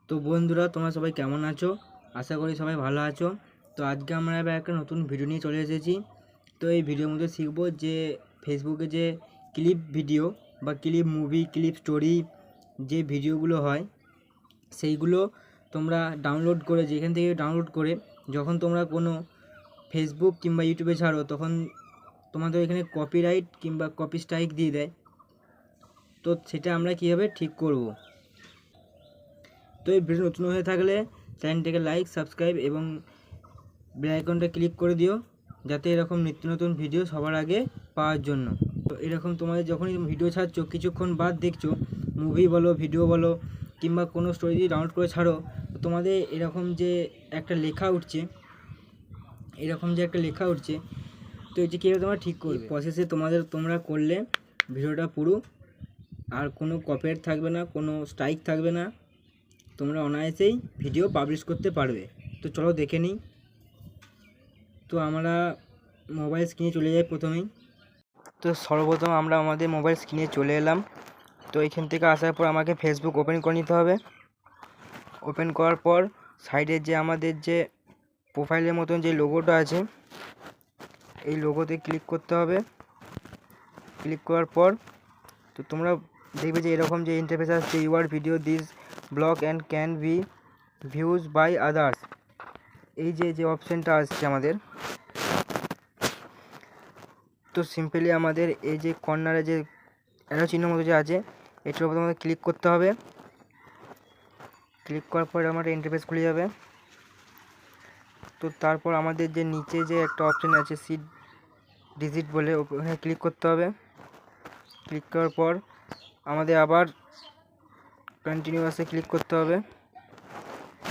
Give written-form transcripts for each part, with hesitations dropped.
তো বন্ধুরা, তোমরা সবাই কেমন আছো? আশা করি সবাই ভালো আছো। তো আজকে আমরা এবার একটা নতুন ভিডিও নিয়ে চলে এসেছি। তো এই ভিডিওর মধ্যে শিখবো যে ফেসবুকে যে ক্লিপ ভিডিও বা ক্লিপ মুভি, ক্লিপ স্টোরি যে ভিডিওগুলো হয় সেইগুলো তোমরা ডাউনলোড করে, যেখান থেকে ডাউনলোড করে যখন তোমরা কোনো ফেসবুক কিংবা ইউটিউবে ছাড়ো, তখন তোমাদের এখানে কপিরাইট কিংবা কপি স্ট্রাইক দিয়ে দেয়। তো সেটা আমরা কীভাবে ঠিক করব? তো এই ভিডিও নতুন হয়ে থাকলে চ্যানেলটিকে লাইক, সাবস্ক্রাইব এবং বেল আইকনটা ক্লিক করে দিও, যাতে এরকম নিত্য নতুন ভিডিও সবার আগে পাওয়ার জন্য। তো এরকম তোমাদের যখনই ভিডিও ছাড়ছো, কিছুক্ষণ বাদ দেখছো মুভি বলো, ভিডিও বলো কিংবা কোনো স্টোরি যদি ডাউনলোড করে ছাড়ো, তো তোমাদের এরকম যে একটা লেখা উঠছে, তো এটি কীভাবে তোমরা ঠিক করবে? প্রসেসে তোমরা করলে ভিডিওটা পুরো আর কোনো কপিরাইট থাকবে না, কোনো স্ট্রাইক থাকবে না, তোমরা অনায়াসেই ভিডিও পাবলিশ করতে পারবে। তো চলো দেখে নিই। তো আমরা মোবাইল স্ক্রিনে চলে যাই প্রথমেই। তো সর্বপ্রথম আমরা আমাদের মোবাইল স্ক্রিনে চলে এলাম। তো এখান থেকে আসার পর আমাকে ফেসবুক ওপেন করে নিতে হবে। ওপেন করার পর সাইডে যে আমাদের যে প্রোফাইলের মতন যে লোগোটা আছে, এই লোগোতে ক্লিক করতে হবে। ক্লিক করার পর তো তোমরা দেখবে যে এরকম যে ইন্টারফেস আসছে, your video this blog and can be views by others. এই যে অপশানটা আসছে আমাদের, তো সিম্পলি আমাদের এই যে কর্নারে যে অ্যারো চিহ্ন মতো যে আছে, এটার উপর আমাদের ক্লিক করতে হবে। ক্লিক করার পর আমার ইন্টারফেস খুলে যাবে। তো তারপর আমাদের যে নিচে যে একটা অপশান আছে সিট ডিজিট বলে, ওখানে ক্লিক করতে হবে। ক্লিক করার পর আমাদের আবার কন্টিনিউয়াসে ক্লিক করতে হবে।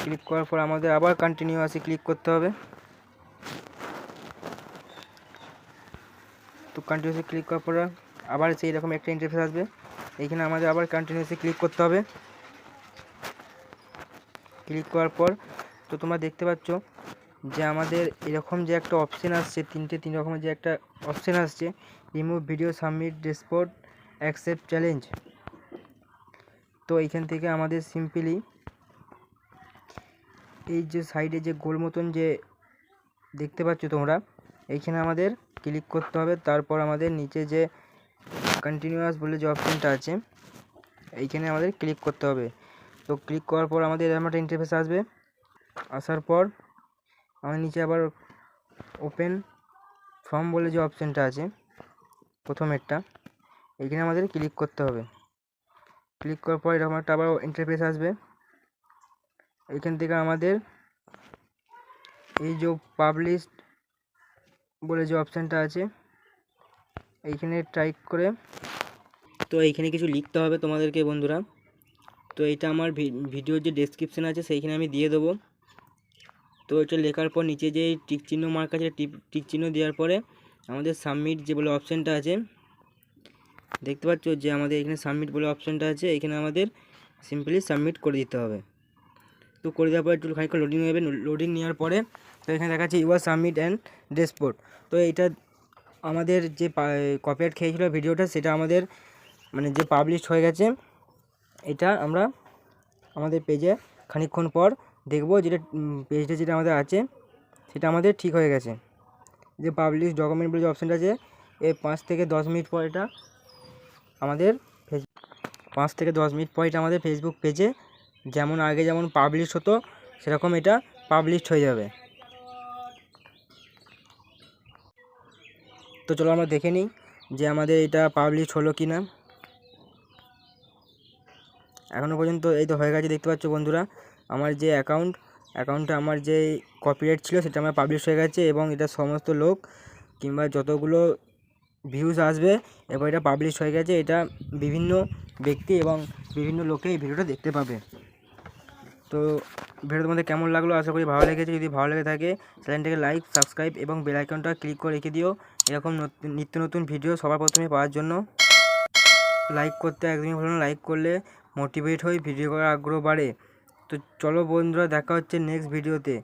ক্লিক করার পর আমাদের আবার কন্টিনিউয়াসে ক্লিক করতে হবে। তো কন্টিনিউয়াসলি ক্লিক করার পর আবার সেই রকম একটা ইন্টারফেস আসবে, এইখানে আমাদের আবার কন্টিনিউয়াসলি ক্লিক করতে হবে। ক্লিক করার পর তো তোমরা দেখতে পাচ্ছ যে আমাদের এরকম যে একটা অপশান আসছে, তিন রকমের যে একটা অপশান আসছে, remove video, submit, dispute, accept challenge. তো এইখান থেকে আমাদের সিম্পলি এই যে সাইডে যে গোল মতন যে দেখতে পাচ্ছ তোমরা, এইখানে আমাদের ক্লিক করতে হবে। তারপর আমাদের নিচে যে কন্টিনিউয়াস বলে যে অপশানটা আছে, এইখানে আমাদের ক্লিক করতে হবে। তো ক্লিক করার পর আমাদের এরকম একটা ইন্টারফেস আসবে। আসার পর আমার নিচে আবার ওপেন ফর্ম বলে যে অপশানটা আছে প্রথমেরটা, এইখানে আমাদের ক্লিক করতে হবে। ক্লিক করার পর এরকম একটা আবার ইন্টারফেস আসবে। এইখান থেকে আমাদের এই যে পাবলিশড বলে যে অপশানটা আছে, এইখানে টাইপ করে তো এইখানে কিছু লিখতে হবে তোমাদেরকে বন্ধুরা। তো এটা আমার ভিডিওর যে ডেসক্রিপশান আছে সেইখানে আমি দিয়ে দেবো। তো এটা লেখার পর নিচে যে টিক চিহ্ন মার্ক আছে, টিক চিহ্ন দেওয়ার পরে আমাদের সাবমিট যে বলে অপশানটা আছে, দেখতে পাচ্ছ যে আমাদের এখানে সাবমিট বলে অপশানটা আছে, এখানে আমাদের সিম্পলি সাবমিট করে দিতে হবে। তো করে দেওয়ার পর একটু খানিকক্ষণ লোডিং নেবে। লোডিং নেওয়ার পরে তো এখানে দেখাচ্ছে ইউর সাবমিট অ্যান্ড ডেসপোর্ট। তো এইটা আমাদের যে কপিরাইট খেয়েছিল ভিডিওটা, সেটা আমাদের মানে যে পাবলিশ হয়ে গেছে, এটা আমরা আমাদের পেজে খানিকক্ষণ পর দেখব, যেটা পেজটা যেটা আমাদের আছে সেটা আমাদের ঠিক হয়ে গেছে। যে পাবলিশ ডকুমেন্ট বলে যে অপশানটা আছে, এই 5 থেকে 10 মিনিট পর এটা আমাদের 5 থেকে 10 মিনিট পর এটা আমাদের ফেসবুক পেজে যেমন আগে যেমন পাবলিশ হতো সেরকম এটা পাবলিশড হয়ে যাবে। তো চলো আমরা দেখে নিই যে আমাদের এটা পাবলিশ হলো কি না। এখনও পর্যন্ত এই তো হয়ে গেছে, দেখতে পাচ্ছ বন্ধুরা। আমার যে অ্যাকাউন্টে আমার যে কপিরাইট ছিল সেটা আমার পাবলিশ হয়ে গেছে, এবং এটা সমস্ত লোক কিংবা যতগুলো ভিউজ আসবে এবার এটা পাবলিশ হয়ে গেছে। এটা বিভিন্ন ব্যক্তি এবং বিভিন্ন লোকে এই ভিডিওটা দেখতে পাবে। তো ভিডিও তোমাদের কেমন লাগলো? আশা করি ভালো লেগেছে। যদি ভালো লেগে থাকে চ্যানেলটাকে লাইক, সাবস্ক্রাইব এবং বেল আইকনটা ক্লিক করে রেখে দিও, এরকম নিত্য নতুন ভিডিও সবার প্রথমে পাওয়ার জন্য। লাইক করতে একদমই ভুলো না, লাইক করলে মোটিভেট হই, ভিডিও করার আগ্রহ বাড়ে। তো চলো বন্ধুরা, দেখা হচ্ছে নেক্সট ভিডিওতে।